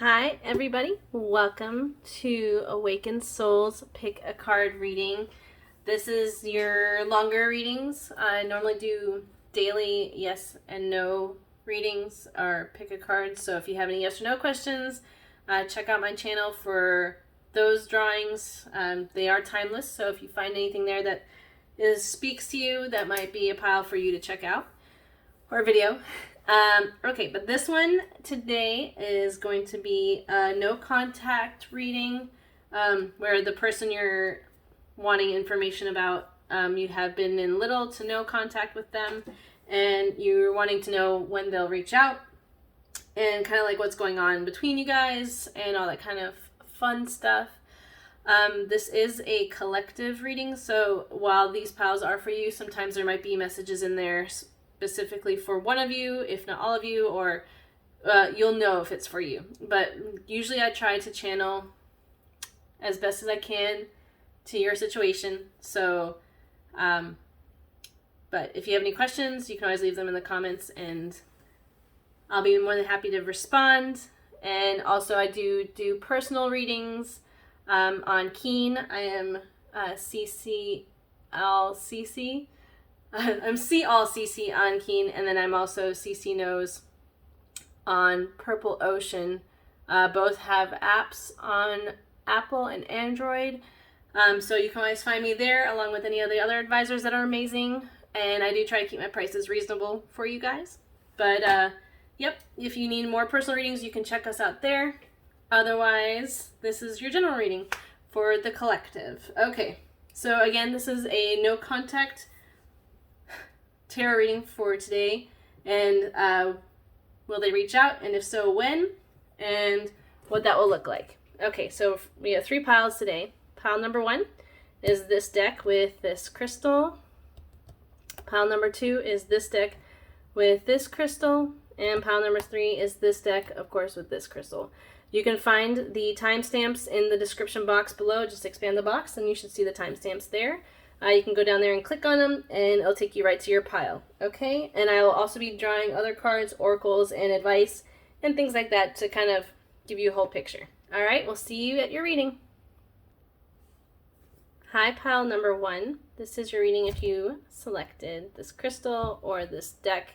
Hi everybody, welcome to Awakened Souls Pick a Card reading. This is your longer readings. I normally do daily yes and no readings or pick a card, so if you have any yes or no questions, check out my channel for those drawings. They are timeless, so if you find anything there that speaks to you, that might be a pile for you to check out, or video. Okay, but this one today is going to be a no contact reading, where the person you're wanting information about, you have been in little to no contact with them, and you're wanting to know when they'll reach out, and kind of like what's going on between you guys, and all that kind of fun stuff. This is a collective reading, so while these piles are for you, sometimes there might be messages in there specifically for one of you, if not all of you, or you'll know if it's for you. But usually I try to channel as best as I can to your situation. So, but if you have any questions, you can always leave them in the comments and I'll be more than happy to respond. And also I do personal readings on Keen. I am SeeAllCeCe. I'm SeeAllCeCe on Keen, and then I'm also CeCeKnows on Purple Ocean. Both have apps on Apple and Android, so you can always find me there along with any of the other advisors that are amazing, and I do try to keep my prices reasonable for you guys. But yep, if you need more personal readings, you can check us out there. Otherwise, this is your general reading for the collective. Okay, so again, this is a no contact tarot reading for today, and will they reach out, and if so, when, and what that will look like. Okay, so we have 3 piles today. Pile number 1 is this deck with this crystal. Pile number 2 is this deck with this crystal, and pile number 3 is this deck, of course, with this crystal. You can find the timestamps in the description box below. Just expand the box and you should see the timestamps there. You can go down there and click on them, and it'll take you right to your pile, okay? And I will also be drawing other cards, oracles, and advice, and things like that to kind of give you a whole picture. All right, we'll see you at your reading. Hi, pile number 1. This is your reading if you selected this crystal or this deck.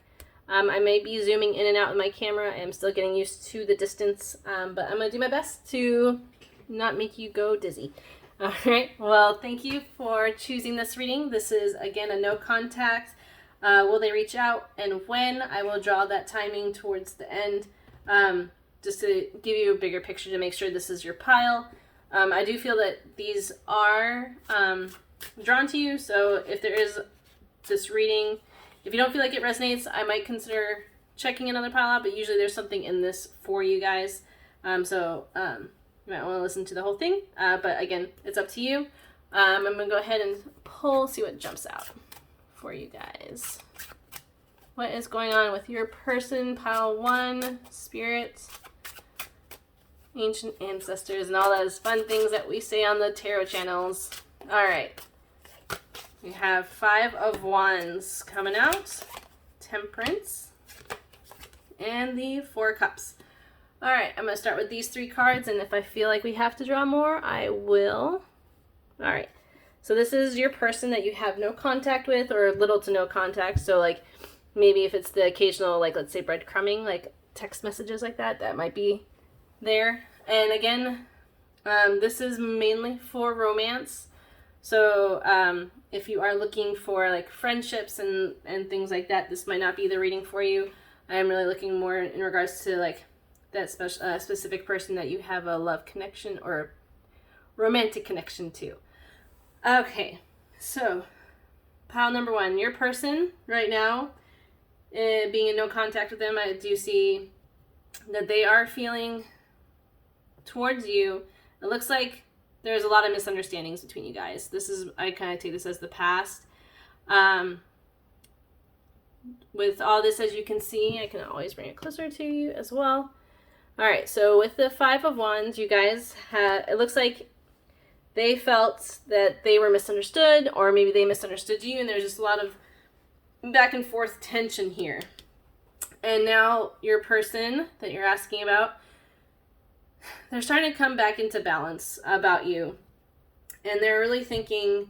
I may be zooming in and out with my camera. I'm still getting used to the distance, but I'm going to do my best to not make you go dizzy. All right, well, thank you for choosing this reading. This is, again, a no contact. Will they reach out, and when? I will draw that timing towards the end, just to give you a bigger picture to make sure this is your pile. I do feel that these are drawn to you, so if there is this reading, if you don't feel like it resonates, I might consider checking another pile out, but usually there's something in this for you guys. You might want to listen to the whole thing, but again, it's up to you. I'm going to go ahead and pull, see what jumps out for you guys. What is going on with your person? Pile 1, spirits, ancient ancestors, and all those fun things that we say on the tarot channels. All right. We have 5 of Wands coming out, Temperance, and the 4 Cups. All right, I'm going to start with these 3 cards, and if I feel like we have to draw more, I will. All right, so this is your person that you have no contact with, or little to no contact. So like maybe if it's the occasional, like let's say breadcrumbing, like text messages like that, that might be there. And again, this is mainly for romance. So if you are looking for like friendships and things like that, this might not be the reading for you. I'm really looking more in regards to like that specific person that you have a love connection or romantic connection to. Okay, so pile number 1, your person right now, being in no contact with them, I do see that they are feeling towards you. It looks like there's a lot of misunderstandings between you guys. I kind of take this as the past. With all this, as you can see, I can always bring it closer to you as well. All right, so with the 5 of Wands, you guys it looks like they felt that they were misunderstood, or maybe they misunderstood you, and there's just a lot of back and forth tension here. And now your person that you're asking about they're starting to come back into balance about you. And they're really thinking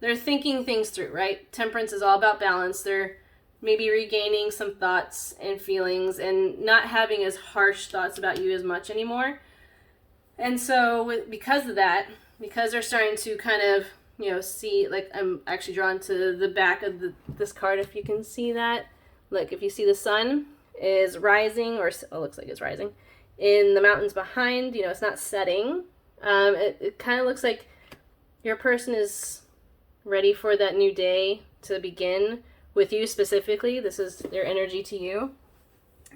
things through, right? Temperance is all about balance. They're maybe regaining some thoughts and feelings and not having as harsh thoughts about you as much anymore. And so because of that, because they're starting to kind of, see, like, I'm actually drawn to the back of this card, if you can see that. Look, if you see the sun is rising, or it looks like it's rising, in the mountains behind, it's not setting. It kind of looks like your person is ready for that new day to begin with you specifically. This is their energy to you.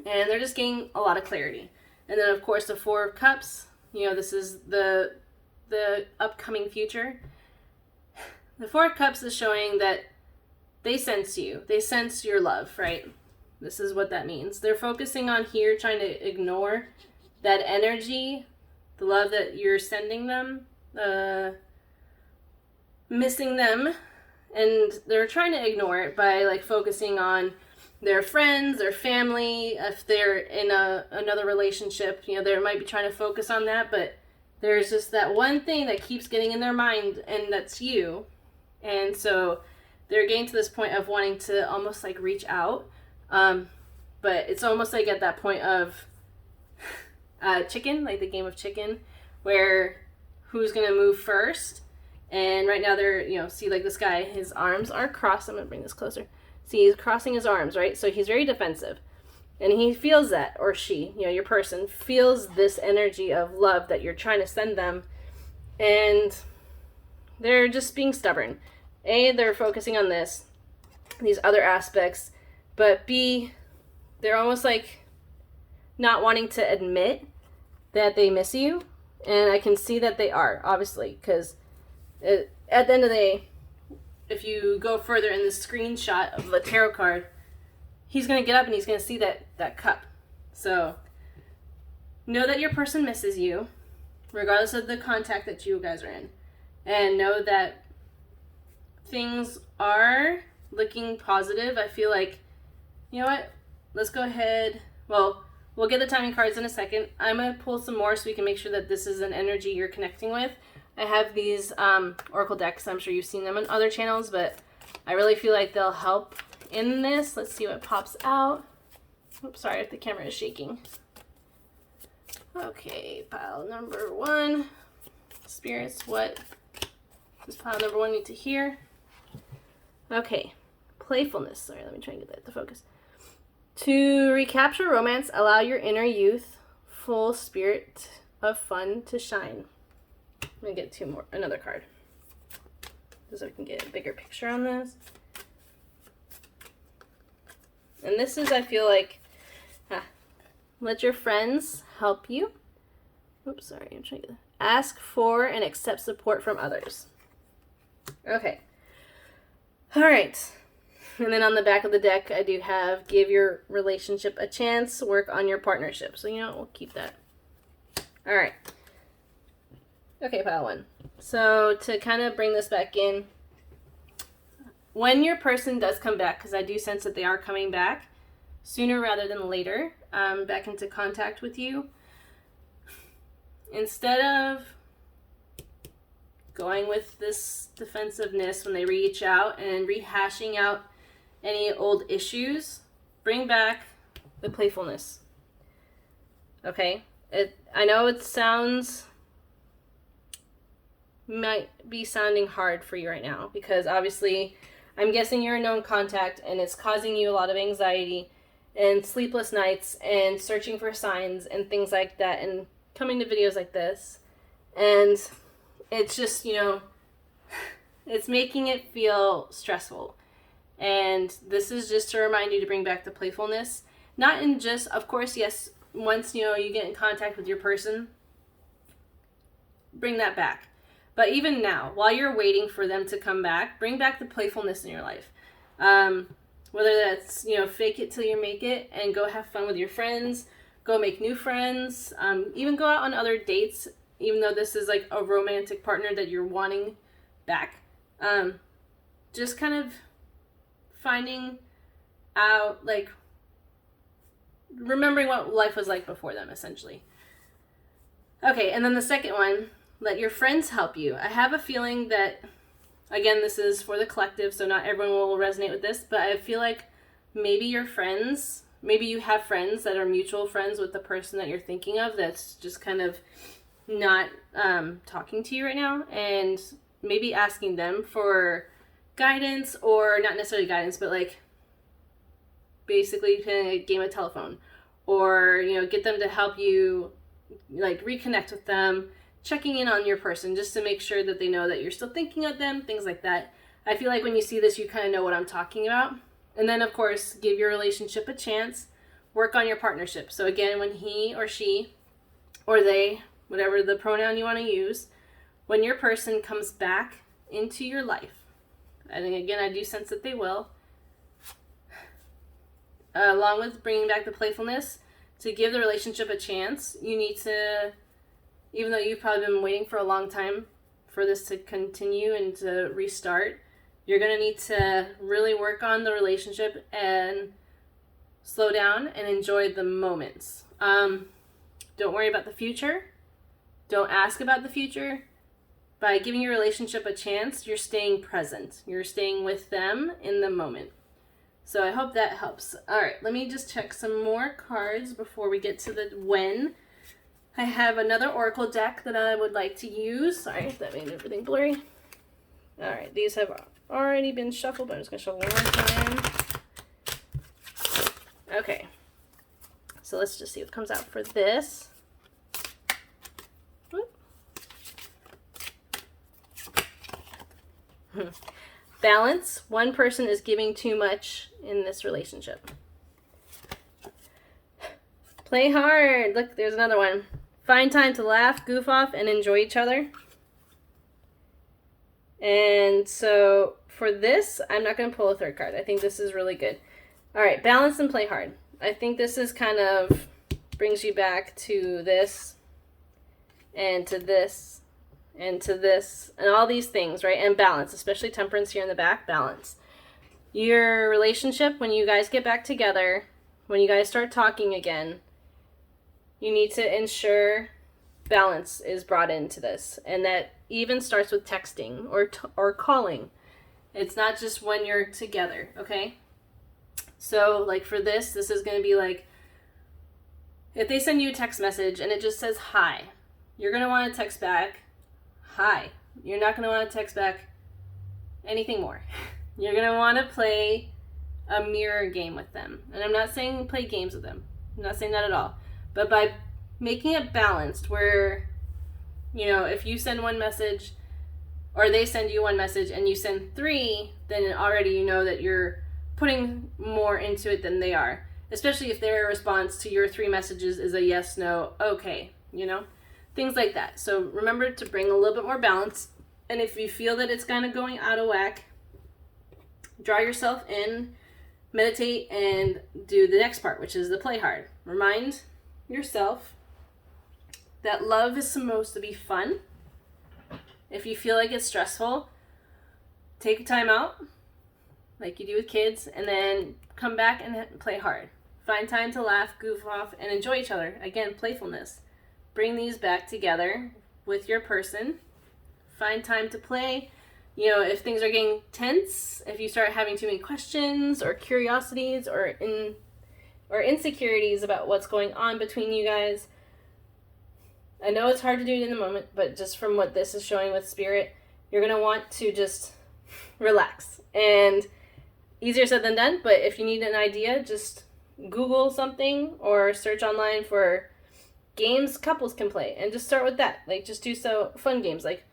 And they're just getting a lot of clarity. And then, of course, the Four of Cups, this is the upcoming future. The Four of Cups is showing that they sense you. They sense your love, right? This is what that means. They're focusing on here, trying to ignore that energy, the love that you're sending them, missing them, and they're trying to ignore it by, like, focusing on their friends, their family. If they're in another relationship, they might be trying to focus on that, but there's just that one thing that keeps getting in their mind, and that's you. And so they're getting to this point of wanting to almost, like, reach out, but it's almost like at that point of chicken, like the game of chicken, where who's gonna move first. And right now they're, see, like, this guy, his arms are crossed. I'm gonna bring this closer. See, he's crossing his arms, right? So he's very defensive. And he feels that, or she, your person, feels this energy of love that you're trying to send them. And they're just being stubborn. A, they're focusing on these other aspects. But B, they're almost like not wanting to admit that they miss you. And I can see that they are, obviously, because at the end of the day, if you go further in the screenshot of the tarot card, he's going to get up and he's going to see that cup. So know that your person misses you, regardless of the contact that you guys are in. And know that things are looking positive. I feel like, you know what? Let's go ahead. Well, we'll get the timing cards in a second. I'm going to pull some more so we can make sure that this is an energy you're connecting with. I have these Oracle decks. I'm sure you've seen them on other channels, but I really feel like they'll help in this. Let's see what pops out. Oops, sorry if the camera is shaking. Okay, pile number 1. Spirits, what does pile number 1 need to hear? Okay, playfulness. Sorry, let me try and get that to focus. To recapture romance, allow your inner youth, full spirit of fun to shine. I'm going to get another card, so we can get a bigger picture on this. And this is, I feel like, let your friends help you. Oops, sorry, I'm trying to ask for and accept support from others. Okay. All right. And then on the back of the deck, I do have give your relationship a chance, work on your partnership. So, we'll keep that. All right. Okay, pile 1. So to kind of bring this back in, when your person does come back, because I do sense that they are coming back sooner rather than later, back into contact with you, instead of going with this defensiveness when they reach out and rehashing out any old issues, bring back the playfulness. Okay? I know it might be sounding hard for you right now, because obviously I'm guessing you're a known contact and it's causing you a lot of anxiety and sleepless nights and searching for signs and things like that and coming to videos like this. And it's just, it's making it feel stressful. And this is just to remind you to bring back the playfulness. Not in just, of course, yes, once, you get in contact with your person, bring that back. But even now, while you're waiting for them to come back, bring back the playfulness in your life. Whether that's, fake it till you make it and go have fun with your friends, go make new friends, even go out on other dates, even though this is like a romantic partner that you're wanting back. Just kind of finding out, like, remembering what life was like before them, essentially. Okay, and then the second one, let your friends help you. I have a feeling that, again, this is for the collective, so not everyone will resonate with this, but I feel like maybe your friends, maybe you have friends that are mutual friends with the person that you're thinking of that's just kind of not talking to you right now, and maybe asking them for guidance, or not necessarily guidance, but like basically playing a game of telephone, or, you know, get them to help you like reconnect with them, checking in on your person just to make sure that they know that you're still thinking of them, things like that. I feel like when you see this, you kind of know what I'm talking about. And then, of course, give your relationship a chance. Work on your partnership. So again, when he or she or they, whatever the pronoun you want to use, when your person comes back into your life, and again, I do sense that they will, along with bringing back the playfulness, to give the relationship a chance, you need to, even though you've probably been waiting for a long time for this to continue and to restart, you're going to need to really work on the relationship and slow down and enjoy the moments. Don't worry about the future. Don't ask about the future. By giving your relationship a chance, you're staying present. You're staying with them in the moment. So I hope that helps. All right, let me just check some more cards before we get to the when. I have another oracle deck that I would like to use. Sorry, that made everything blurry. All right, these have already been shuffled, but I'm just going to shuffle one more time. Okay, so let's just see what comes out for this. Balance. One person is giving too much in this relationship. Play hard. Look, there's another one. Find time to laugh, goof off, and enjoy each other. And so for this, I'm not going to pull a third card. I think this is really good. All right, balance and play hard. I think this is kind of brings you back to this and to this and to this and all these things, right? And balance, especially temperance here in the back, balance. Your relationship, when you guys get back together, when you guys start talking again, you need to ensure balance is brought into this. And that even starts with texting or calling. It's not just when you're together, okay? So like for this is going to be like, if they send you a text message and it just says hi, you're going to want to text back hi. You're not going to want to text back anything more. You're going to want to play a mirror game with them. And I'm not saying play games with them. I'm not saying that at all. But by making it balanced where, you know, if you send one message or they send you one message and you send 3, then already you know that you're putting more into it than they are. Especially if their response to your 3 messages is a yes, no, okay, you know? Things like that. So remember to bring a little bit more balance. And if you feel that it's kind of going out of whack, draw yourself in, meditate, and do the next part, which is the play hard. Remind yourself that love is supposed to be fun. If you feel like it's stressful, take a time out, like you do with kids, and then come back and play hard. Find time to laugh, goof off, and enjoy each other. Again, playfulness. Bring these back together with your person. Find time to play. You know, if things are getting tense, if you start having too many questions or curiosities or insecurities about what's going on between you guys, I know it's hard to do it in the moment, but just from what this is showing with Spirit, you're going to want to just relax. And easier said than done, but if you need an idea, just Google something or search online for games couples can play and just start with that. Like, just do fun games, like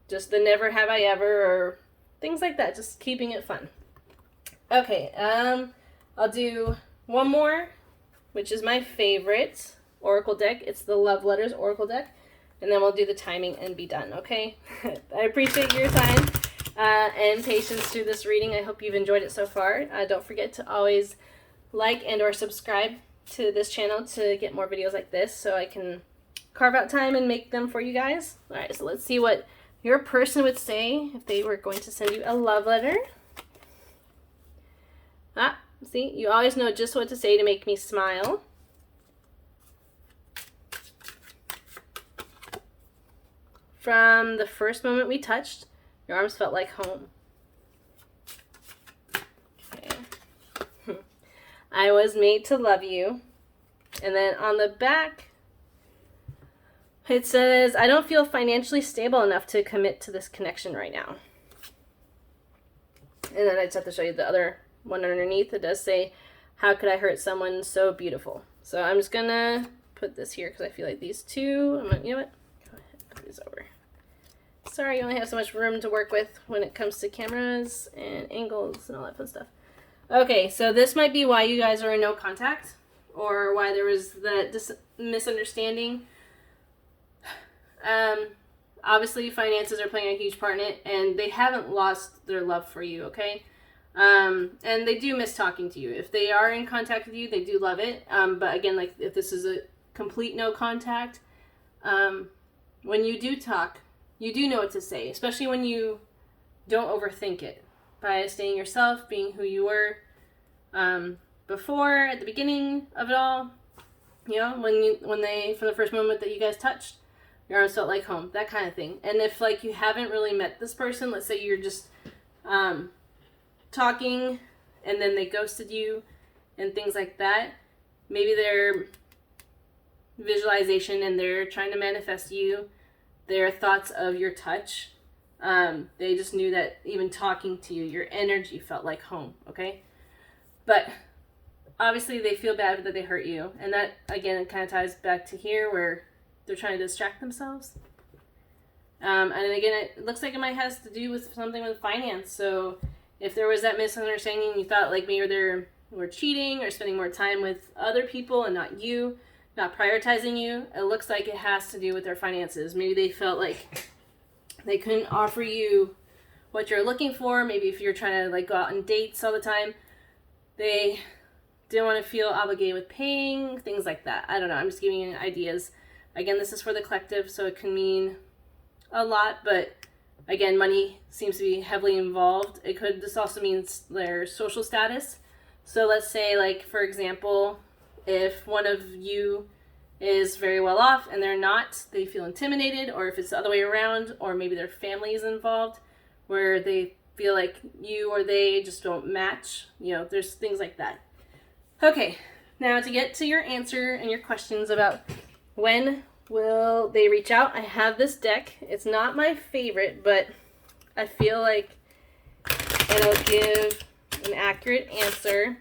just the Never Have I Ever or things like that, just keeping it fun. Okay, I'll do one more, which is my favorite oracle deck. It's the Love Letters Oracle deck, and then we'll do the timing and be done, okay? I appreciate your time and patience through this reading. I hope you've enjoyed it so far. Don't forget to always like and or subscribe to this channel to get more videos like this so I can carve out time and make them for you guys. All right, so let's see what your person would say if they were going to send you a love letter. See, you always know just what to say to make me smile. from the first moment we touched, your arms felt like home. Okay. I was made to love you. And then on the back, it says, I don't feel financially stable enough to commit to this connection right now. And then I just have to show you the other one underneath. It does say, how could I hurt someone so beautiful? So I'm just going to put this here because I feel like these two, you know what? Go ahead, put these over. Sorry, you only have so much room to work with when it comes to cameras and angles and all that fun stuff. Okay, so this might be why you guys are in no contact, or why there was that misunderstanding. Obviously, finances are playing a huge part in it, and they haven't lost their love for you, okay? And they do miss talking to you. If they are in contact with you, they do love it. But again, like if this is a complete no contact, when you do talk, you do know what to say, especially when you don't overthink it. By staying yourself, being who you were before, at the beginning of it all, you know, when they, from the first moment that you guys touched, your arms felt like home, that kind of thing. And if like you haven't really met this person, let's say you're just talking and then they ghosted you and things like that, maybe their visualization and they're trying to manifest you, their thoughts of your touch, they just knew that even talking to you, your energy felt like home, okay? But obviously they feel bad that they hurt you. And that, again, it kind of ties back to here where they're trying to distract themselves. And again, it looks like it might have to do with something with finance. So if there was that misunderstanding, you thought like maybe they were cheating or spending more time with other people and not you, not prioritizing you, it looks like it has to do with their finances. Maybe they felt like they couldn't offer you what you're looking for. Maybe if you're trying to like go out on dates all the time, they didn't want to feel obligated with paying, things like that. I don't know. I'm just giving you ideas. Again, this is for the collective, so it can mean a lot, but again, money seems to be heavily involved. This also means their social status. So let's say, like, for example, if one of you is very well off and they're not, they feel intimidated, or if it's the other way around, or maybe their family is involved where they feel like you or they just don't match. You know, there's things like that. Okay, now to get to your answer and your questions about when will they reach out, I have this deck. It's not my favorite, but I feel like it'll give an accurate answer.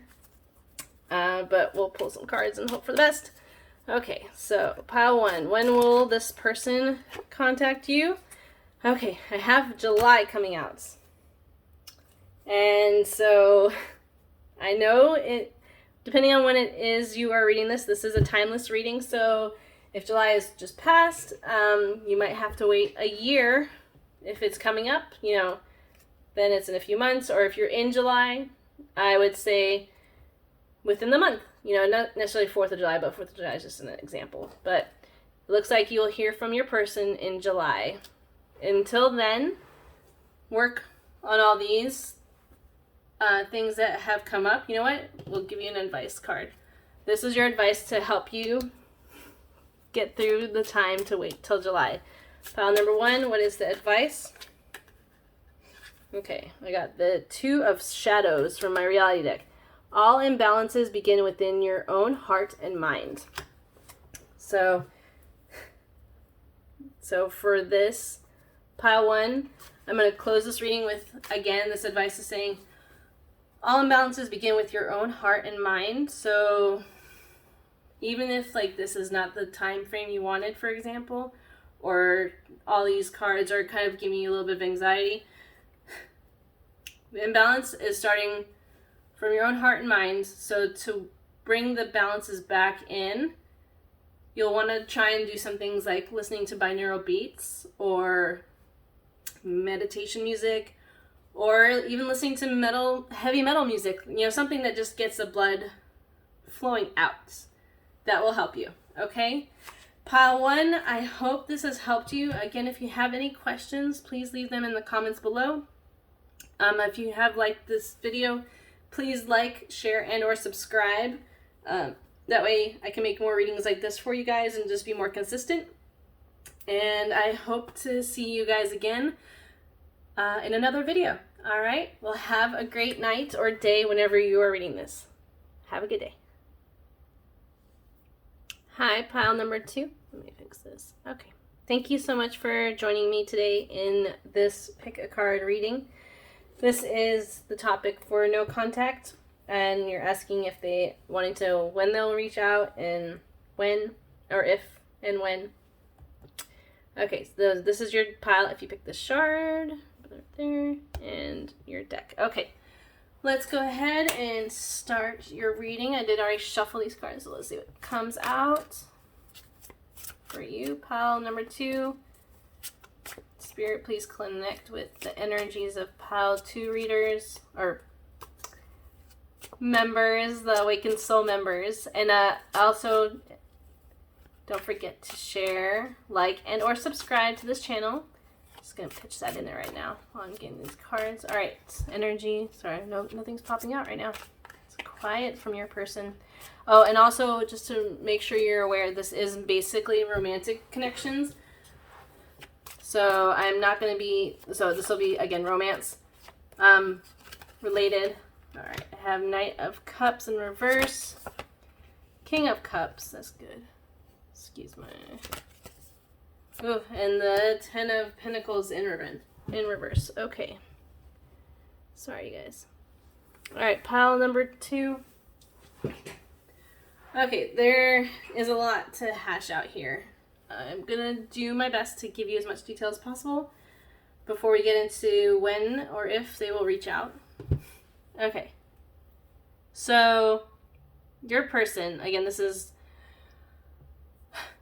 But we'll pull some cards and hope for the best. Okay, so pile one. When will this person contact you? Okay, I have July coming out. And so I know it, depending on when it is you are reading this, this is a timeless reading. So if July is just past, you might have to wait a year. If it's coming up, you know, then it's in a few months. Or if you're in July, I would say within the month. You know, not necessarily 4th of July, but 4th of July is just an example. But it looks like you'll hear from your person in July. Until then, work on all these things that have come up. You know what? We'll give you an advice card. This is your advice to help you get through the time to wait till July. Pile number one, what is the advice? Okay, I got the Two of Shadows from my reality deck. All imbalances begin within your own heart and mind. So for this pile one, I'm going to close this reading with, again, this advice is saying, all imbalances begin with your own heart and mind. So even if like this is not the time frame you wanted, for example, or all these cards are kind of giving you a little bit of anxiety, the imbalance is starting from your own heart and mind. So to bring the balances back in, you'll want to try and do some things like listening to binaural beats or meditation music, or even listening to heavy metal music, you know, something that just gets the blood flowing out. That will help you, okay? Pile one, I hope this has helped you. Again, if you have any questions, please leave them in the comments below. If you have liked this video, please like, share, and or subscribe. That way I can make more readings like this for you guys and just be more consistent. And I hope to see you guys again in another video. All right? Well, have a great night or day whenever you are reading this. Have a good day. Hi, pile number 2. Let me fix this. Okay. Thank you so much for joining me today in this pick a card reading. This is the topic for no contact, and you're asking if they wanting to when they'll reach out and when, or if and when. Okay, so this is your pile if you pick the shard, put it there, and your deck. Okay, let's go ahead and start your reading. I did already shuffle these cards, so let's see what comes out for you. Pile number 2. Spirit, please connect with the energies of pile 2 readers, or members, the Awakened Soul members. And also, don't forget to share, like, and or subscribe to this channel. Just gonna pitch that in there right now while I'm getting these cards. All right, energy. Sorry, nothing's popping out right now. It's quiet from your person. Oh, and also just to make sure you're aware, this is basically romantic connections. So I'm not going to be, so this will be, again, romance related. All right, I have Knight of Cups in reverse. King of Cups, that's good. Excuse my, oh, and the 10 of Pentacles in reverse. Okay. Sorry, you guys. All right, pile number 2. Okay, there is a lot to hash out here. I'm gonna do my best to give you as much detail as possible before we get into when or if they will reach out. Okay. So, your person, again, this is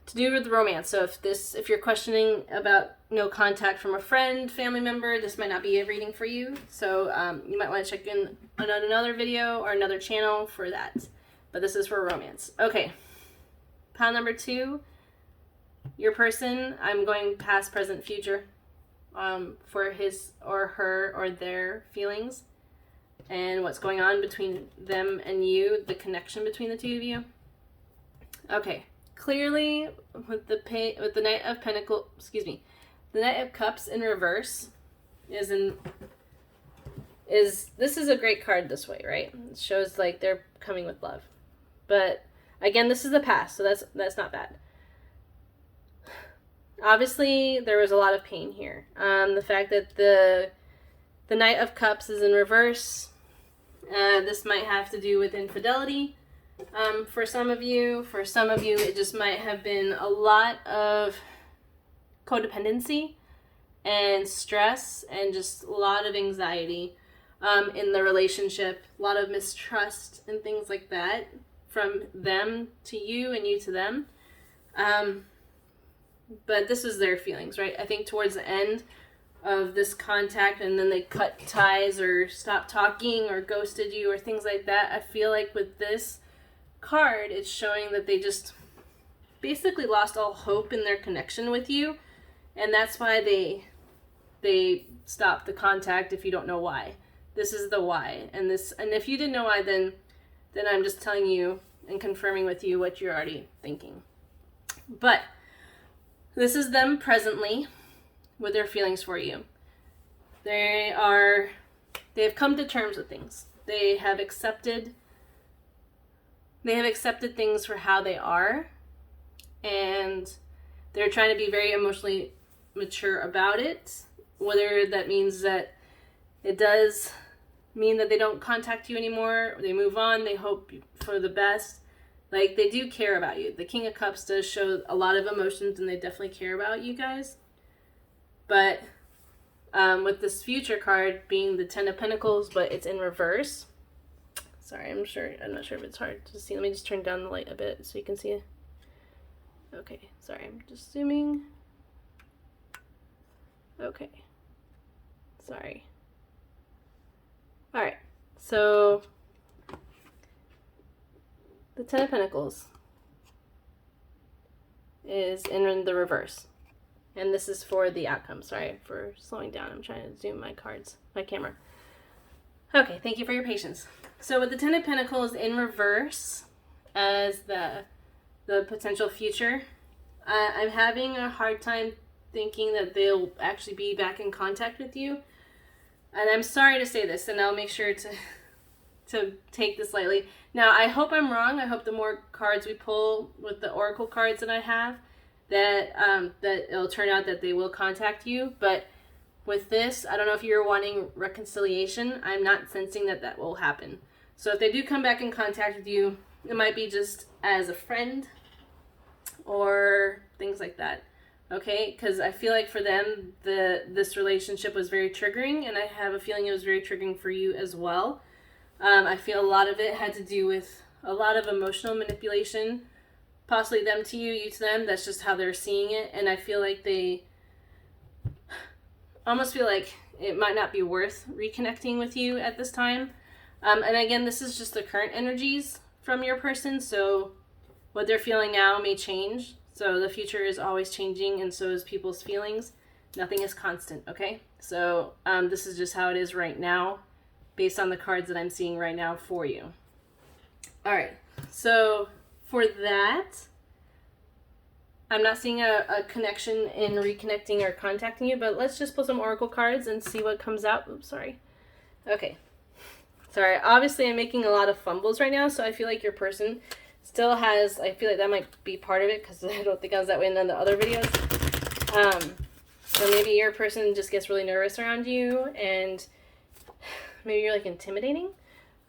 to do with romance. So if you're questioning about no contact from a friend, family member, this might not be a reading for you. So you might want to check in on another video or another channel for that. But this is for romance. Okay. Pile number 2. Your person, I'm going past, present, future for his or her or their feelings and what's going on between them and you, the connection between the two of you. Okay, clearly with the Knight of Pentacles, the Knight of Cups in reverse this is a great card this way, right? It shows like they're coming with love. But again, this is the past, so that's not bad. Obviously, there was a lot of pain here. The fact that the Knight of Cups is in reverse, this might have to do with infidelity. For some of you, it just might have been a lot of codependency and stress and just a lot of anxiety in the relationship, a lot of mistrust and things like that from them to you and you to them. But this is their feelings, right? I think towards the end of this contact and then they cut ties or stopped talking or ghosted you or things like that. I feel like with this card, it's showing that they just basically lost all hope in their connection with you. And that's why they stopped the contact if you don't know why. This is the why. And if you didn't know why, then I'm just telling you and confirming with you what you're already thinking. But this is them presently with their feelings for you. They have come to terms with things. They have accepted things for how they are, and they're trying to be very emotionally mature about it. Whether that means that it does mean that they don't contact you anymore, or they move on, they hope for the best. Like, they do care about you. The King of Cups does show a lot of emotions, and they definitely care about you guys. But with this future card being the 10 of Pentacles, but it's in reverse. Sorry, I'm not sure if it's hard to see. Let me just turn down the light a bit so you can see it. Okay, sorry, I'm just zooming. Okay. Sorry. All right, so the 10 of Pentacles is in the reverse. And this is for the outcome. Sorry for slowing down. I'm trying to zoom my camera. Okay, thank you for your patience. So with the 10 of Pentacles in reverse as the potential future, I'm having a hard time thinking that they'll actually be back in contact with you. And I'm sorry to say this, and I'll make sure to take this lightly. Now, I hope I'm wrong. I hope the more cards we pull with the oracle cards that I have, that that it'll turn out that they will contact you. But with this, I don't know if you're wanting reconciliation. I'm not sensing that that will happen. So if they do come back in contact with you, it might be just as a friend or things like that. Okay, because I feel like for them, this relationship was very triggering, and I have a feeling it was very triggering for you as well. I feel a lot of it had to do with a lot of emotional manipulation, possibly them to you, you to them. That's just how they're seeing it, and I feel like they almost feel like it might not be worth reconnecting with you at this time. And again, this is just the current energies from your person, so what they're feeling now may change. So the future is always changing, and so is people's feelings. Nothing is constant, okay? So this is just how it is right now, based on the cards that I'm seeing right now for you. All right, so for that, I'm not seeing a connection in reconnecting or contacting you, but let's just pull some oracle cards and see what comes out. Oops, sorry. Okay. Sorry, obviously I'm making a lot of fumbles right now, so I feel like your person still has, I feel like that might be part of it, because I don't think I was that way in none of the other videos. So maybe your person just gets really nervous around you, and maybe you're like intimidating.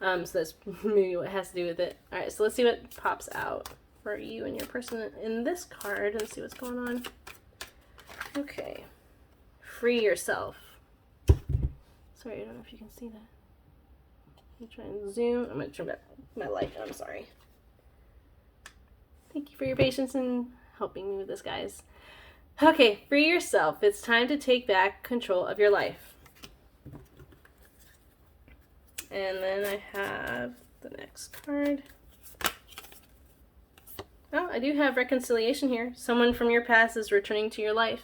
So that's maybe what has to do with it. Alright, so let's see what pops out for you and your person in this card and see what's going on. Okay. Free yourself. Sorry, I don't know if you can see that. Let me try and zoom. I'm going to turn back my light. I'm sorry. Thank you for your patience and helping me with this, guys. Okay, free yourself. It's time to take back control of your life. And then I have the next card. Oh, I do have reconciliation here. Someone from your past is returning to your life.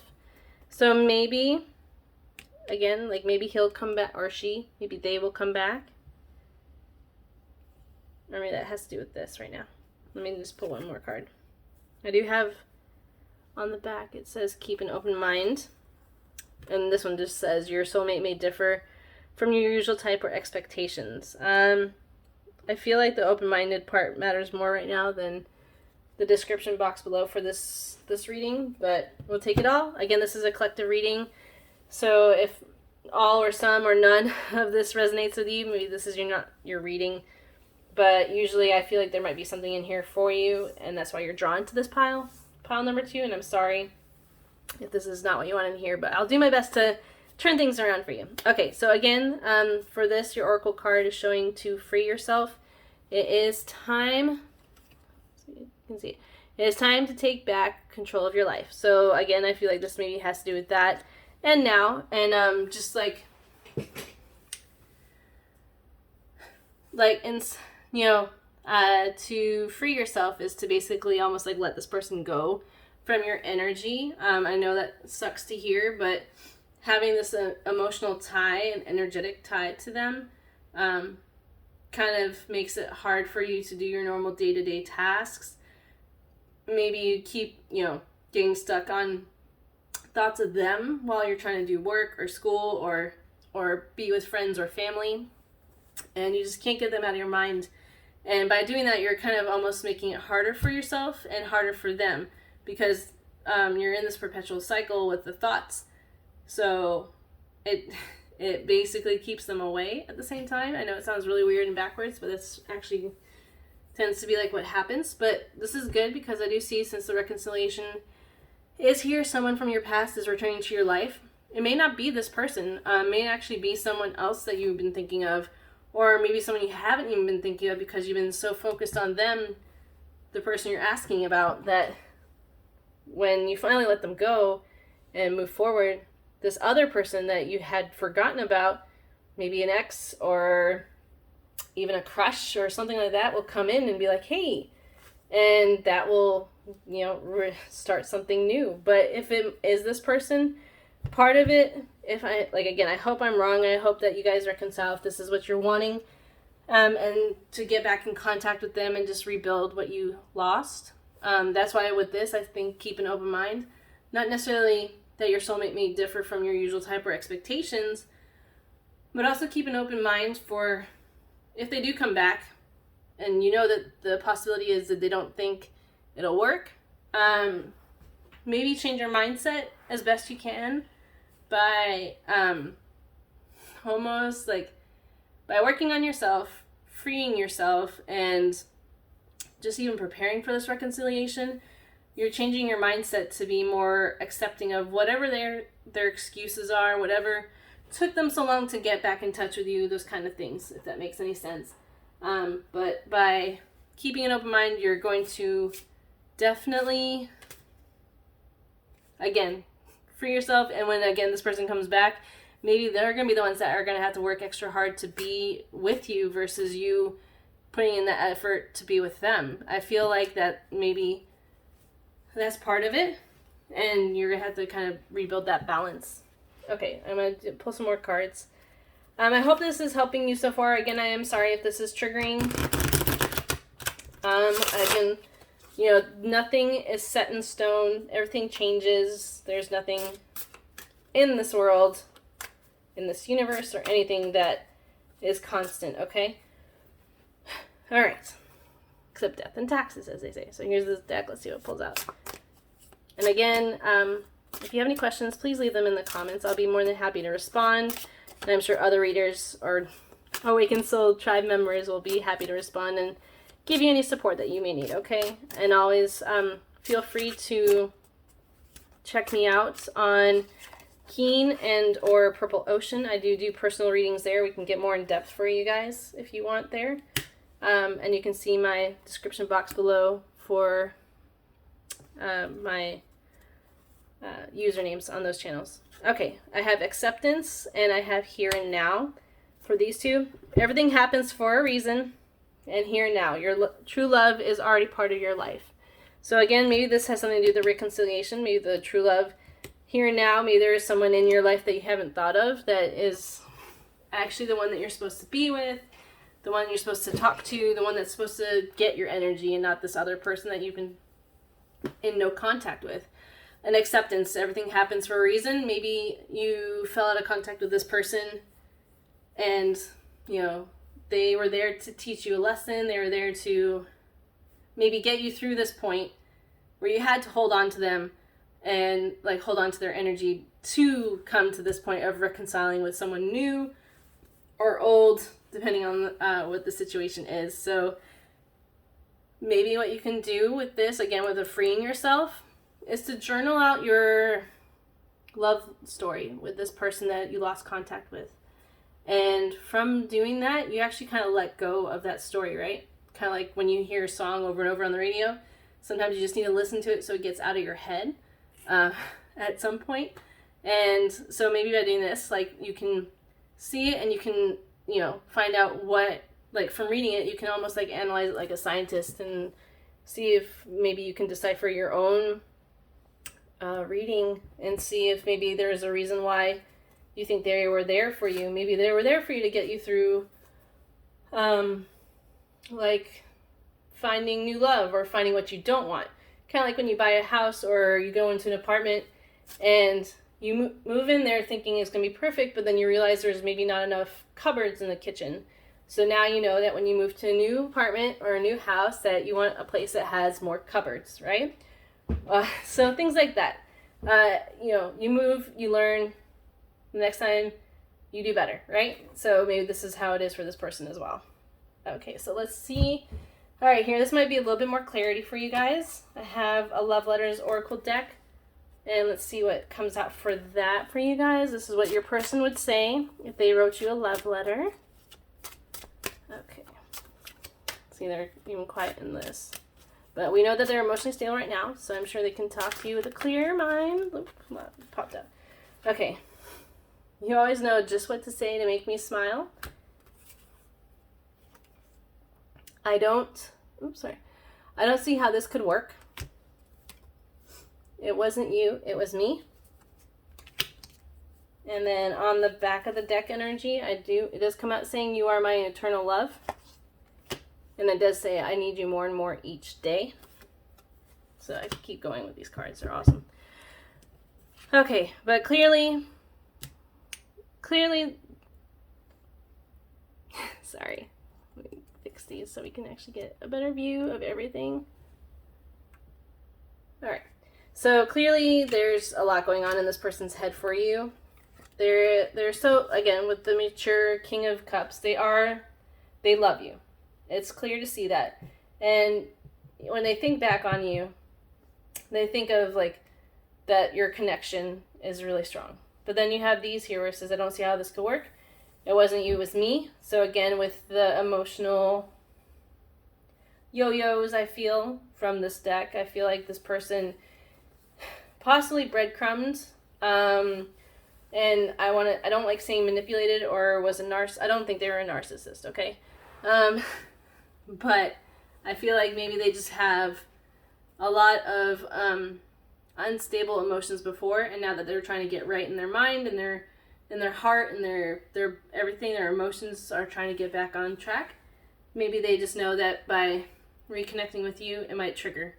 So maybe, again, like maybe he'll come back, or she, maybe they will come back. Or maybe that has to do with this right now. Let me just pull one more card. I do have on the back, it says keep an open mind. And this one just says your soulmate may differ from your usual type or expectations. I feel like the open-minded part matters more right now than the description box below for this reading, but we'll take it all. Again, this is a collective reading, so if all or some or none of this resonates with you, maybe this is not your reading. But usually I feel like there might be something in here for you, and that's why you're drawn to this pile number 2, and I'm sorry if this is not what you wanted to hear, but I'll do my best to turn things around for you. Okay, so again, for this, your oracle card is showing to free yourself. It is time, you can see it. It is time to take back control of your life. So again, I feel like this maybe has to do with that and now, and just like in, you know, to free yourself is to basically almost like let this person go from your energy. I know that sucks to hear, but having this emotional tie and energetic tie to them kind of makes it hard for you to do your normal day-to-day tasks. Maybe you keep, you know, getting stuck on thoughts of them while you're trying to do work or school or be with friends or family, and you just can't get them out of your mind. And by doing that, you're kind of almost making it harder for yourself and harder for them, because you're in this perpetual cycle with the thoughts. So it basically keeps them away at the same time. I know it sounds really weird and backwards, but it's actually tends to be like what happens. But this is good, because I do see, since the reconciliation is here, someone from your past is returning to your life. It may not be this person. It may actually be someone else that you've been thinking of, or maybe someone you haven't even been thinking of because you've been so focused on them, the person you're asking about, that when you finally let them go and move forward, this other person that you had forgotten about, maybe an ex or even a crush or something like that, will come in and be like, hey, and that will, you know, start something new. But if it is this person, part of it, if I, like, again, I hope I'm wrong. I hope that you guys reconcile if this is what you're wanting, and to get back in contact with them and just rebuild what you lost. That's why with this, I think keep an open mind. Not necessarily that your soulmate may differ from your usual type or expectations, but also keep an open mind for if they do come back and you know that the possibility is that they don't think it'll work. Maybe change your mindset as best you can by almost like by working on yourself, freeing yourself, and just even preparing for this reconciliation. You're changing your mindset to be more accepting of whatever their excuses are, whatever took them so long to get back in touch with you, those kind of things, if that makes any sense. But by keeping an open mind, you're going to definitely, again, free yourself. And when, again, this person comes back, maybe they're going to be the ones that are going to have to work extra hard to be with you versus you putting in the effort to be with them. I feel like that maybe that's part of it, and you're going to have to kind of rebuild that balance. Okay, I'm going to pull some more cards. I hope this is helping you so far. Again, I am sorry if this is triggering. Again, you know, nothing is set in stone. Everything changes. There's nothing in this world, in this universe, or anything that is constant, okay? All right. Except death and taxes, as they say. So here's this deck. Let's see what it pulls out. And again, if you have any questions, please leave them in the comments. I'll be more than happy to respond. And I'm sure other readers or Awakened Soul Tribe members will be happy to respond and give you any support that you may need, okay? And always feel free to check me out on Keen and or Purple Ocean. I do personal readings there. We can get more in depth for you guys if you want there. And you can see my description box below for my usernames on those channels. Okay, I have acceptance and I have here and now for these two. Everything happens for a reason, and here and now. Your true love is already part of your life. So again, maybe this has something to do with the reconciliation, maybe the true love here and now. Maybe there is someone in your life that you haven't thought of that is actually the one that you're supposed to be with, the one you're supposed to talk to, the one that's supposed to get your energy, and not this other person that you've been in no contact with. An acceptance, everything happens for a reason. Maybe you fell out of contact with this person and, you know, they were there to teach you a lesson. They were there to maybe get you through this point where you had to hold on to them and like hold on to their energy to come to this point of reconciling with someone new or old, depending on what the situation is. So maybe what you can do with this, again, with the freeing yourself, is to journal out your love story with this person that you lost contact with. And from doing that, you actually kind of let go of that story, right? Kind of like when you hear a song over and over on the radio. Sometimes you just need to listen to it so it gets out of your head at some point. And so maybe by doing this, like, you can see it and you can, you know, find out what, like, from reading it, you can almost like analyze it like a scientist and see if maybe you can decipher your own reading and see if maybe there's a reason why you think they were there for you. Maybe they were there for you to get you through like finding new love or finding what you don't want. Kind of like when you buy a house or you go into an apartment and you move in there thinking it's going to be perfect, but then you realize there's maybe not enough cupboards in the kitchen. So now you know that when you move to a new apartment or a new house that you want a place that has more cupboards, right? So things like that. You know, you move, you learn, the next time you do better, right? So maybe this is how it is for this person as well. Okay, so let's see. All right, here, this might be a little bit more clarity for you guys. I have a Love Letters Oracle deck, and let's see what comes out for that for you guys. This is what your person would say if they wrote you a love letter. Okay. See, they're even quiet in this. But we know that they're emotionally stable right now, so I'm sure they can talk to you with a clear mind. Oop, popped up. Okay. You always know just what to say to make me smile. I don't see how this could work. It wasn't you, it was me. And then on the back of the deck energy, it does come out saying you are my eternal love. And it does say I need you more and more each day. So I can keep going with these cards. They're awesome. Okay, but clearly, sorry. Let me fix these so we can actually get a better view of everything. All right. So clearly there's a lot going on in this person's head for you. They're so, again, with the mature King of Cups, they love you. It's clear to see that. And when they think back on you, they think of like that your connection is really strong. But then you have these here where it says, I don't see how this could work. It wasn't you, it was me. So again, with the emotional yo-yos I feel from this deck, I feel like this person possibly breadcrumbs. And I don't like saying manipulated or was a narcissist. I don't think they were a narcissist, okay? But I feel like maybe they just have a lot of unstable emotions before, and now that they're trying to get right in their mind and their heart and their everything, their emotions are trying to get back on track. Maybe they just know that by reconnecting with you, it might trigger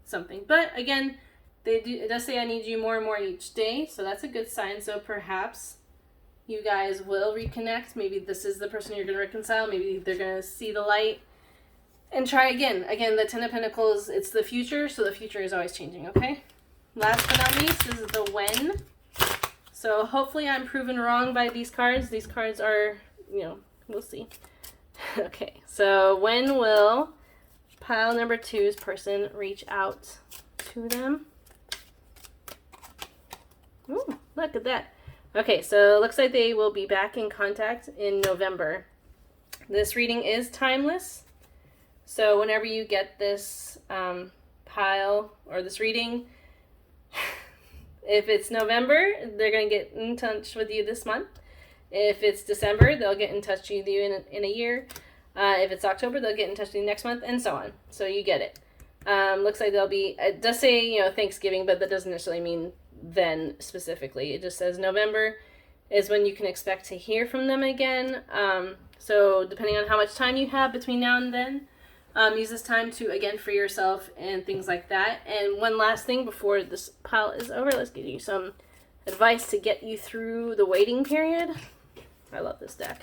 something. But again, it does say I need you more and more each day, so that's a good sign. So perhaps you guys will reconnect. Maybe this is the person you're going to reconcile. Maybe they're going to see the light and try again. Again, the Ten of Pentacles, it's the future, so the future is always changing, okay? Last but not least is the when. So hopefully I'm proven wrong by these cards. These cards are, we'll see. Okay, so when will pile number 2's person reach out to them? Ooh, look at that. Okay, so it looks like they will be back in contact in November. This reading is timeless. So whenever you get this pile or this reading, if it's November, they're going to get in touch with you this month. If it's December, they'll get in touch with you in a year. If it's October, they'll get in touch with you next month, and so on. So you get it. Looks like they'll be, it does say, Thanksgiving, but that doesn't necessarily mean then specifically. It just says November is when you can expect to hear from them again. So depending on how much time you have between now and then, use this time to, again, free yourself and things like that. And one last thing before this pile is over, let's give you some advice to get you through the waiting period. I love this deck.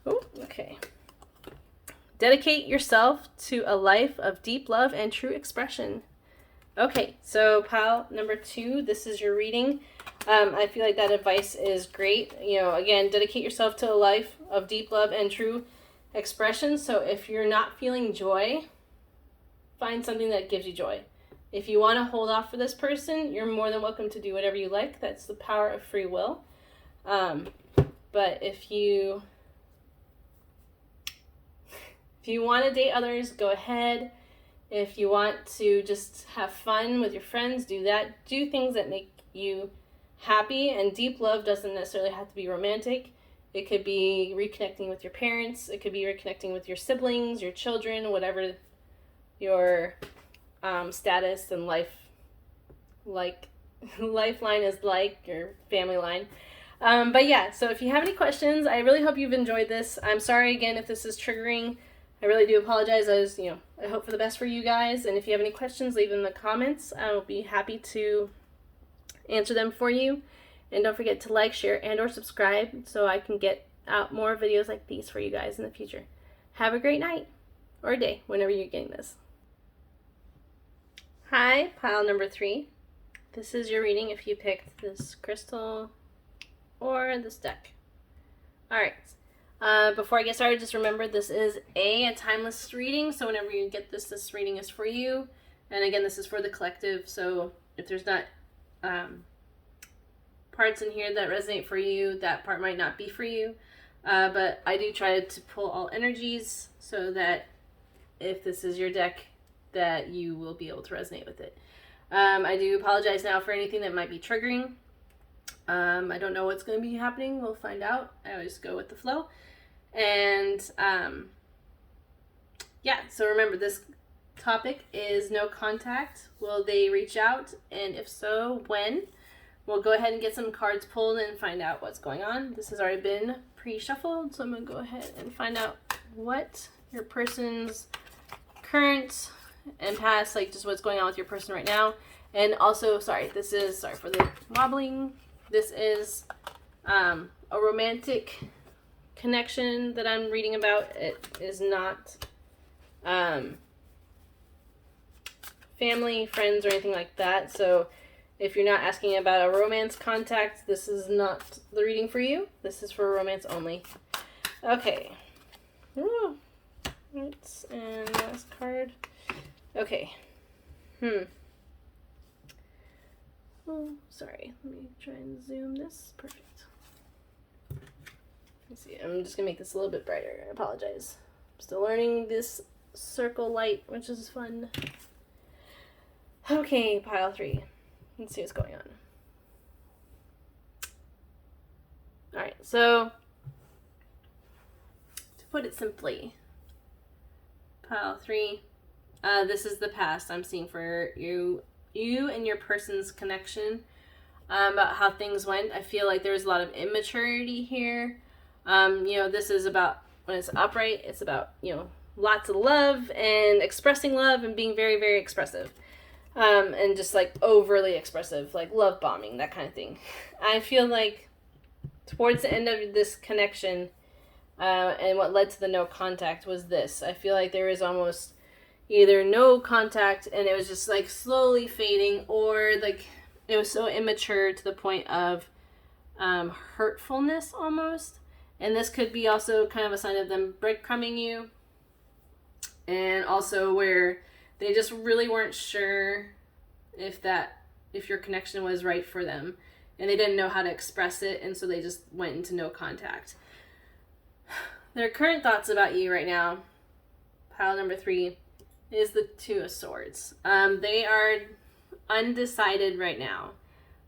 Oh, okay. Dedicate yourself to a life of deep love and true expression. Okay, so pile number 2, this is your reading. I feel like that advice is great. Again, dedicate yourself to a life of deep love and true expression. So if you're not feeling joy, find something that gives you joy. If you want to hold off for this person, you're more than welcome to do whatever you like. That's the power of free will. But if you want to date others, go ahead. If you want to just have fun with your friends, do that. Do things that make you happy. And deep love doesn't necessarily have to be romantic. It could be reconnecting with your parents. It could be reconnecting with your siblings, your children, whatever your status and lifeline is like, your family line. But yeah, so if you have any questions, I really hope you've enjoyed this. I'm sorry again if this is triggering. I really do apologize. I hope for the best for you guys. And if you have any questions, leave them in the comments. I will be happy to answer them for you. And don't forget to like, share, and or subscribe so I can get out more videos like these for you guys in the future. Have a great night or day whenever you're getting this. Hi, pile number 3. This is your reading if you picked this crystal or this deck. Alright. Before I get started, just remember this is a timeless reading, so whenever you get this reading is for you. And again, this is for the collective, so if there's not parts in here that resonate for you, that part might not be for you. But I do try to pull all energies so that if this is your deck, that you will be able to resonate with it. I do apologize now for anything that might be triggering. I don't know what's going to be happening. We'll find out. I always go with the flow. And yeah, so remember this topic is no contact. Will they reach out? And if so, when? We'll go ahead and get some cards pulled and find out what's going on. This has already been pre-shuffled, so I'm going to go ahead and find out what your person's current and past, like just what's going on with your person right now. And also, sorry for the wobbling. This is a romantic connection that I'm reading about. It is not family, friends, or anything like that. So if you're not asking about a romance contact, this is not the reading for you. This is for romance only. Okay. Ooh. Right. And last card. Okay. Oh, sorry. Let me try and zoom this. Perfect. Let's see. I'm just going to make this a little bit brighter. I apologize. I'm still learning this circle light, which is fun. Okay, pile 3. Let's see what's going on. Alright, so to put it simply, pile 3, this is the past I'm seeing for you and your person's connection, about how things went. I feel like there's a lot of immaturity here. This is about, when it's upright, it's about, lots of love and expressing love and being very, very expressive. And just like overly expressive, like love bombing, that kind of thing. I feel like towards the end of this connection, and what led to the no contact was this. I feel like there was almost either no contact and it was just like slowly fading, or like it was so immature to the point of hurtfulness almost. And this could be also kind of a sign of them breadcrumbing you, and also where they just really weren't sure if your connection was right for them, and they didn't know how to express it, and so they just went into no contact. Their current thoughts about you right now, pile number 3, is the 2 of Swords. They are undecided right now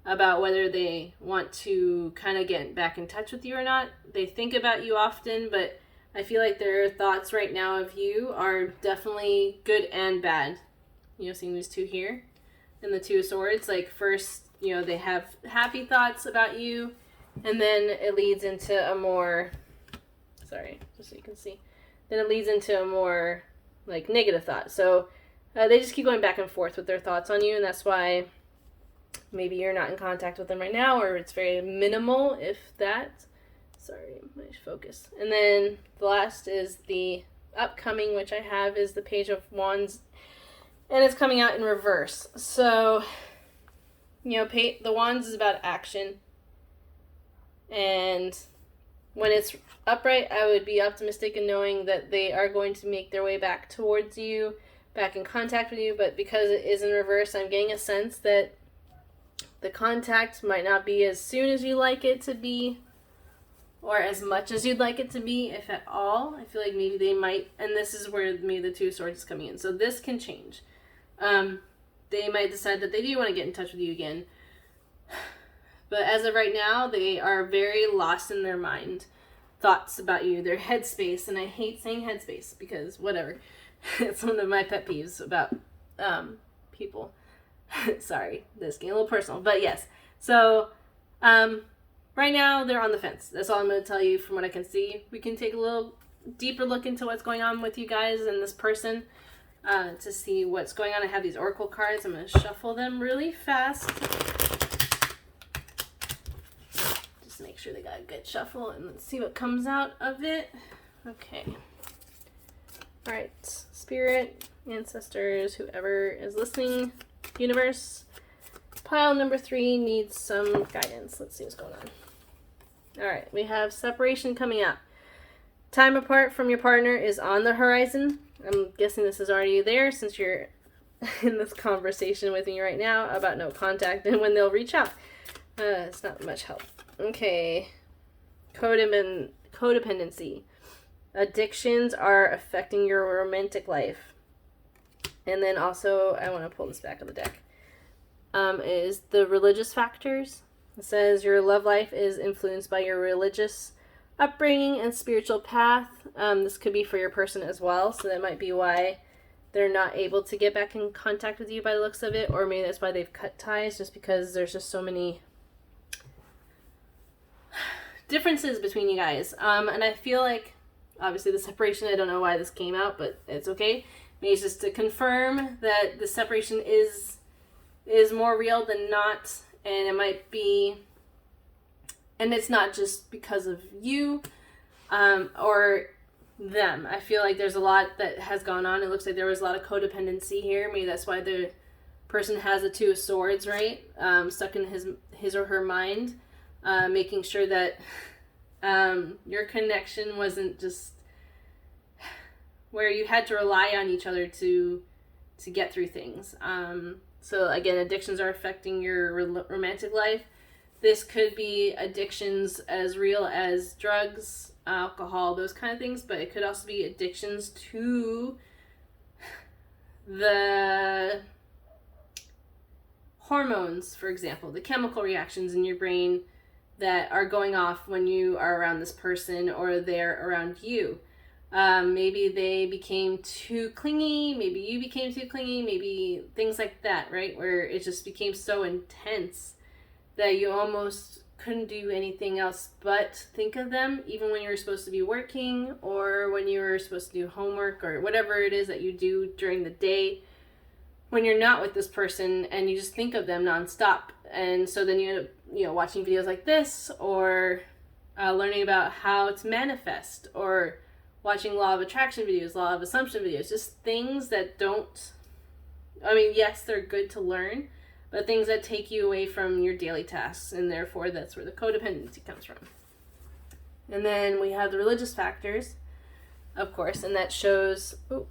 about whether they want to kind of get back in touch with you or not. They think about you often, but I feel like their thoughts right now of you are definitely good and bad. Seeing these 2 here and the 2 of Swords, like first, they have happy thoughts about you, and then it leads into a more, just so you can see, then it leads into a more like negative thought. So they just keep going back and forth with their thoughts on you, and that's why maybe you're not in contact with them right now, or it's very minimal, if that. Sorry, my focus. And then the last is the upcoming, which I have, is the Page of Wands, and it's coming out in reverse. So, the Wands is about action, and when it's upright, I would be optimistic in knowing that they are going to make their way back towards you, back in contact with you. But because it is in reverse, I'm getting a sense that the contact might not be as soon as you like it to be, or as much as you'd like it to be, if at all. I feel like maybe they might, and this is where maybe the 2 of Swords is coming in. So this can change. They might decide that they do want to get in touch with you again. But as of right now, they are very lost in their mind. Thoughts about you, their headspace, and I hate saying headspace because whatever. It's one of my pet peeves about people. Sorry, this getting a little personal, but yes. So, right now, they're on the fence. That's all I'm going to tell you from what I can see. We can take a little deeper look into what's going on with you guys and this person to see what's going on. I have these oracle cards. I'm going to shuffle them really fast. Just make sure they got a good shuffle, and let's see what comes out of it. Okay. All right. Spirit, ancestors, whoever is listening, universe. Pile number 3 needs some guidance. Let's see what's going on. Alright, we have separation coming up. Time apart from your partner is on the horizon. I'm guessing this is already there since you're in this conversation with me right now about no contact and when they'll reach out. It's not much help. Okay. Codependency. Addictions are affecting your romantic life. And then also, I want to pull this back of the deck. Is the religious factors. It says your love life is influenced by your religious upbringing and spiritual path. This could be for your person as well, so that might be why they're not able to get back in contact with you by the looks of it, or maybe that's why they've cut ties, just because there's just so many differences between you guys. And I feel like, obviously the separation, I don't know why this came out, but it's okay. Maybe it's just to confirm that the separation is more real than not, and it might be, and it's not just because of you or them. I feel like there's a lot that has gone on. It looks like there was a lot of codependency here. Maybe that's why the person has the Two of Swords, right? Stuck in his or her mind, making sure that your connection wasn't just where you had to rely on each other to get through things. So again, addictions are affecting your romantic life. This could be addictions as real as drugs, alcohol, those kind of things, but it could also be addictions to the hormones, for example, the chemical reactions in your brain that are going off when you are around this person or they're around you. Maybe they became too clingy, maybe you became too clingy, maybe things like that, right? Where it just became so intense that you almost couldn't do anything else but think of them, even when you were supposed to be working or when you were supposed to do homework or whatever it is that you do during the day when you're not with this person, and you just think of them nonstop. And so then you end up, watching videos like this, or learning about how to manifest, or watching law of attraction videos, law of assumption videos, just things that don't, yes, they're good to learn, but things that take you away from your daily tasks, and therefore that's where the codependency comes from. And then we have the religious factors, of course, and that shows, the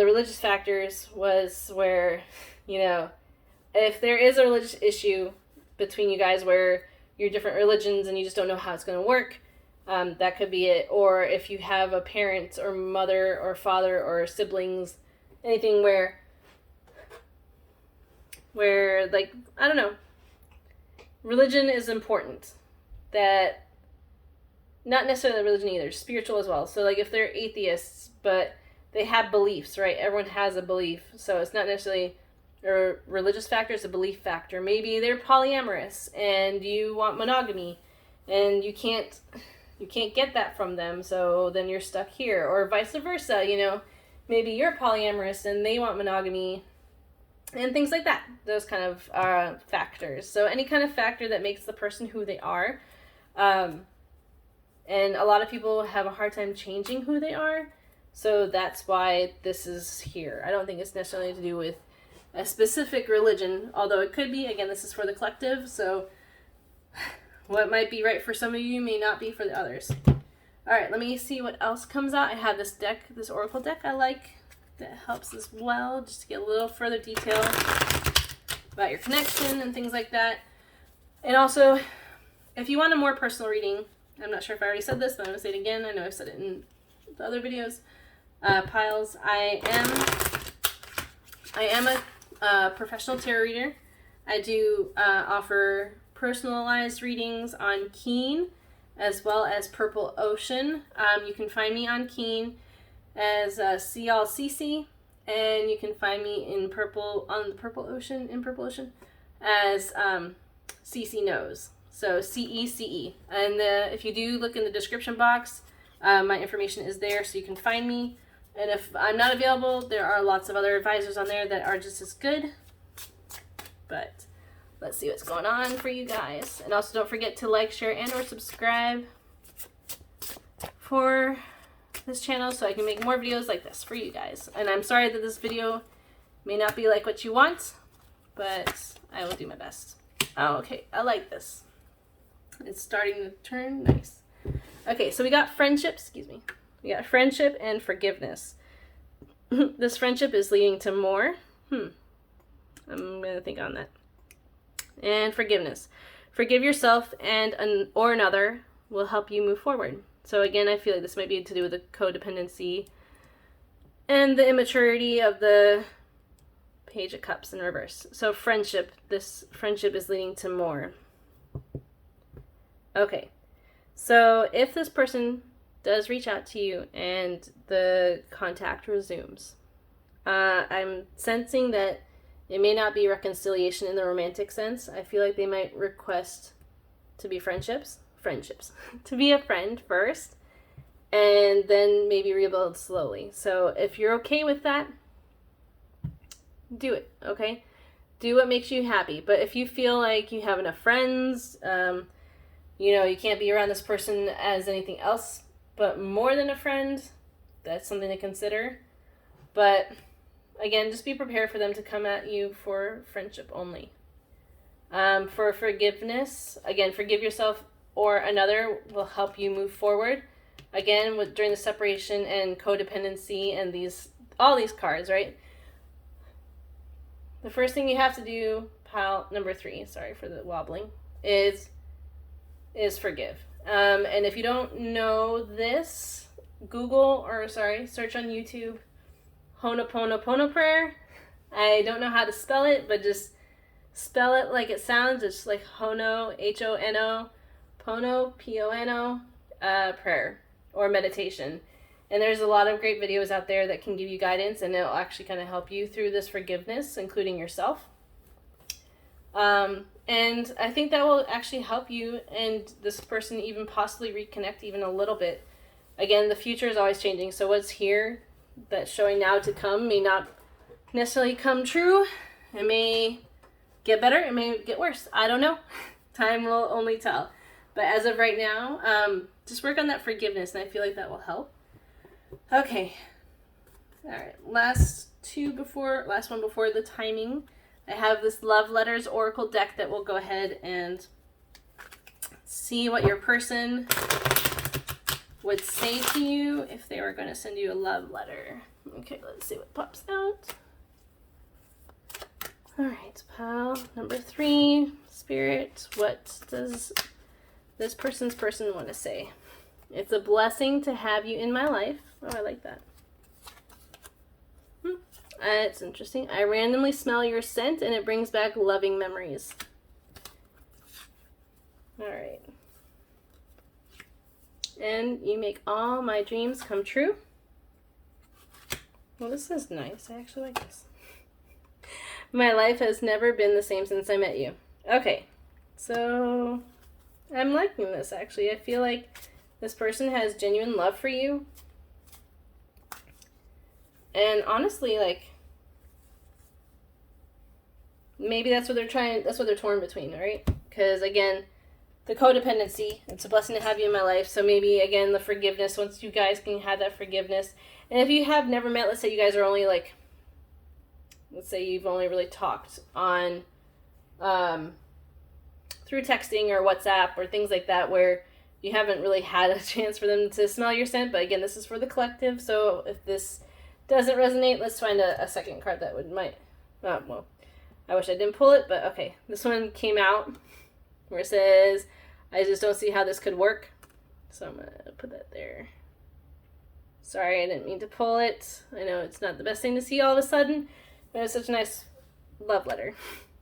religious factors was where, if there is a religious issue between you guys where you're different religions and you just don't know how it's going to work, that could be it. Or if you have a parent or mother or father or siblings, anything where like, I don't know, religion is important. That, not necessarily religion either, spiritual as well. So like if they're atheists, but they have beliefs, right? Everyone has a belief. So it's not necessarily a religious factor, it's a belief factor. Maybe they're polyamorous and you want monogamy and you can't get that from them, so then you're stuck here. Or vice versa, maybe you're polyamorous and they want monogamy and things like that. Those kind of factors. So any kind of factor that makes the person who they are. And a lot of people have a hard time changing who they are. So that's why this is here. I don't think it's necessarily to do with a specific religion, although it could be. Again, this is for the collective, so what might be right for some of you may not be for the others. All right, let me see what else comes out. I have this deck, this oracle deck I like, that helps as well, just to get a little further detail about your connection and things like that. And also, if you want a more personal reading, I'm not sure if I already said this, but I'm going to say it again. I know I've said it in the other videos. Piles, I am a professional tarot reader. I do offer personalized readings on Keen as well as Purple Ocean. You can find me on Keen as SeeAllCeCe, and you can find me in Purple Ocean as CeCeKnows. So CeCe. And if you do look in the description box, my information is there, so you can find me. And if I'm not available, there are lots of other advisors on there that are just as good. But let's see what's going on for you guys. And also don't forget to like, share, and or subscribe for this channel so I can make more videos like this for you guys. And I'm sorry that this video may not be like what you want, but I will do my best. Oh, okay, I like this. It's starting to turn nice. Okay, so we got friendship, We got friendship and forgiveness. This friendship is leading to more. I'm going to think on that. And forgiveness. Forgive yourself or another will help you move forward. So again, I feel like this might be to do with the codependency and the immaturity of the Page of Cups in reverse. So friendship. This friendship is leading to more. Okay. So if this person does reach out to you and the contact resumes, I'm sensing that it may not be reconciliation in the romantic sense. I feel like they might request to be friendships, to be a friend first, and then maybe rebuild slowly. So if you're okay with that, do it, okay? Do what makes you happy. But if you feel like you have enough friends, you can't be around this person as anything else but more than a friend, that's something to consider. But again, just be prepared for them to come at you for friendship only. For forgiveness, again, forgive yourself or another will help you move forward. Again, during the separation and codependency and all these cards, right? The first thing you have to do, pile number 3, sorry for the wobbling, is forgive. And if you don't know this, search on YouTube, Ho'oponopono prayer. I don't know how to spell it, but just spell it like it sounds. It's like Hono, Hono, Pono, Pono, prayer or meditation. And there's a lot of great videos out there that can give you guidance, and it'll actually kind of help you through this forgiveness, including yourself. And I think that will actually help you and this person even possibly reconnect even a little bit. Again, the future is always changing, so what's here that's showing now to come may not necessarily come true. It may get better, it may get worse. I don't know. Time will only tell. But as of right now, just work on that forgiveness, and I feel like that will help. Okay. All right. Last one before the timing. I have this Love Letters Oracle deck that will go ahead and see what your person would say to you if they were going to send you a love letter. Okay, let's see what pops out. All right, pile number 3, Spirit, what does this person's person want to say? It's a blessing to have you in my life. Oh, I like that. It's interesting. I randomly smell your scent and it brings back loving memories. All right. And you make all my dreams come true. Well, this is nice. I actually like this. My life has never been the same since I met you. Okay. So I'm liking this, actually. I feel like this person has genuine love for you. And honestly, like, maybe that's what they're torn between, right? Because, again, the codependency, it's a blessing to have you in my life. So maybe, again, the forgiveness, once you guys can have that forgiveness. And if you have never met, let's say you guys are only, like, let's say you've only really talked on, through texting or WhatsApp or things like that, where you haven't really had a chance for them to smell your scent. But, again, this is for the collective. So if this doesn't resonate, let's find a second card that well, I wish I didn't pull it, but okay. This one came out where it says, I just don't see how this could work. So I'm going to put that there. Sorry, I didn't mean to pull it. I know it's not the best thing to see all of a sudden, but it's such a nice love letter.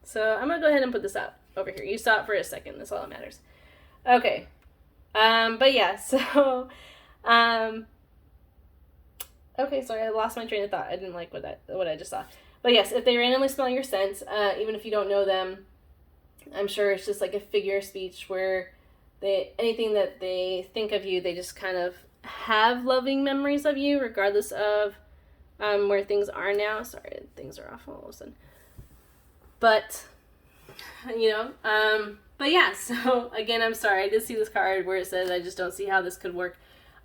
So I'm going to go ahead and put this out over here. You saw it for a second. That's all that matters. Okay. But yeah, so, okay, sorry, I lost my train of thought. I didn't like what I just saw. But yes, if they randomly smell your scent, even if you don't know them, I'm sure it's just like a figure of speech where anything that they think of you, they just kind of have loving memories of you, regardless of where things are now. Sorry, things are off all of a sudden. But, but yeah, so again, I'm sorry. I did see this card where it says, I just don't see how this could work.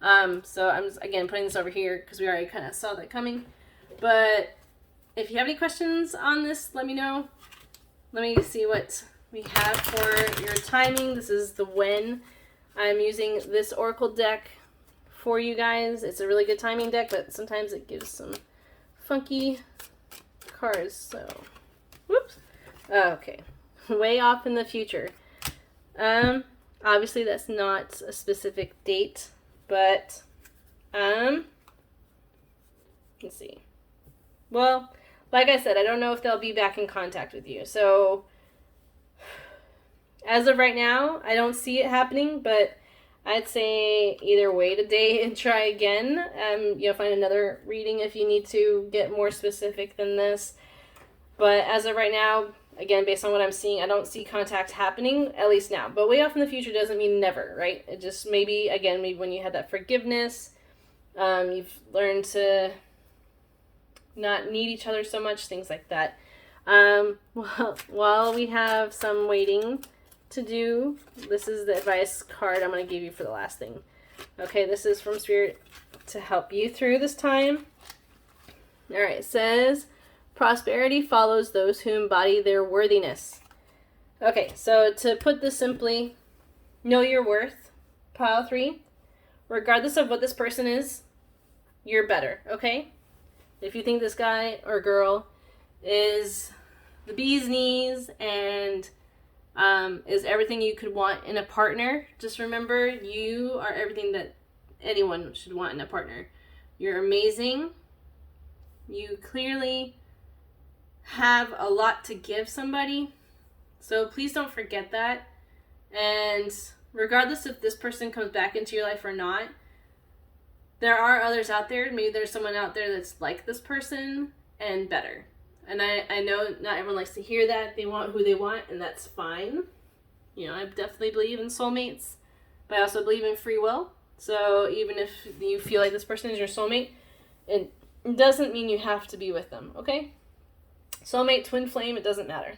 So I'm just, again, putting this over here because we already kind of saw that coming. But if you have any questions on this, let me know. Let me see what we have for your timing. This is the when. I'm using this Oracle deck for you guys. It's a really good timing deck, but sometimes it gives some funky cards. So, whoops. Okay. Way off in the future. Obviously that's not a specific date, but, let's see. Well, like I said, I don't know if they'll be back in contact with you. So, as of right now, I don't see it happening, but I'd say either wait a day and try again. You'll find another reading if you need to get more specific than this. But as of right now, again, based on what I'm seeing, I don't see contact happening, at least now. But way off in the future doesn't mean never, right? It just maybe when you had that forgiveness, you've learned to not need each other so much, things like that. Well, while we have some waiting to do, this is the advice card I'm going to give you for the last thing. Okay, this is from Spirit to help you through this time. All right, it says, prosperity follows those who embody their worthiness. Okay, so to put this simply, know your worth, pile 3. Regardless of what this person is, you're better, okay? If you think this guy or girl is the bee's knees and is everything you could want in a partner, just remember you are everything that anyone should want in a partner. You're amazing. You clearly have a lot to give somebody, so please don't forget that. And regardless if this person comes back into your life or not, there are others out there. Maybe there's someone out there that's like this person and better. And I know not everyone likes to hear that. They want who they want, and that's fine. You know, I definitely believe in soulmates, but I also believe in free will. So even if you feel like this person is your soulmate, it doesn't mean you have to be with them, okay? Soulmate, twin flame, it doesn't matter.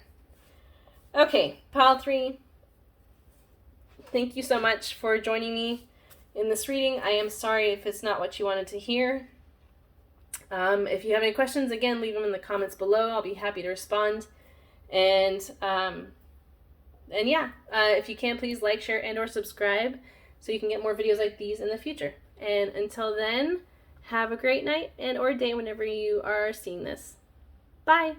Okay, pile 3. Thank you so much for joining me in this reading. I am sorry if it's not what you wanted to hear. If you have any questions, again, leave them in the comments below. I'll be happy to respond. And yeah, if you can, please like, share, and or subscribe so you can get more videos like these in the future. And until then, have a great night and or day whenever you are seeing this. Bye!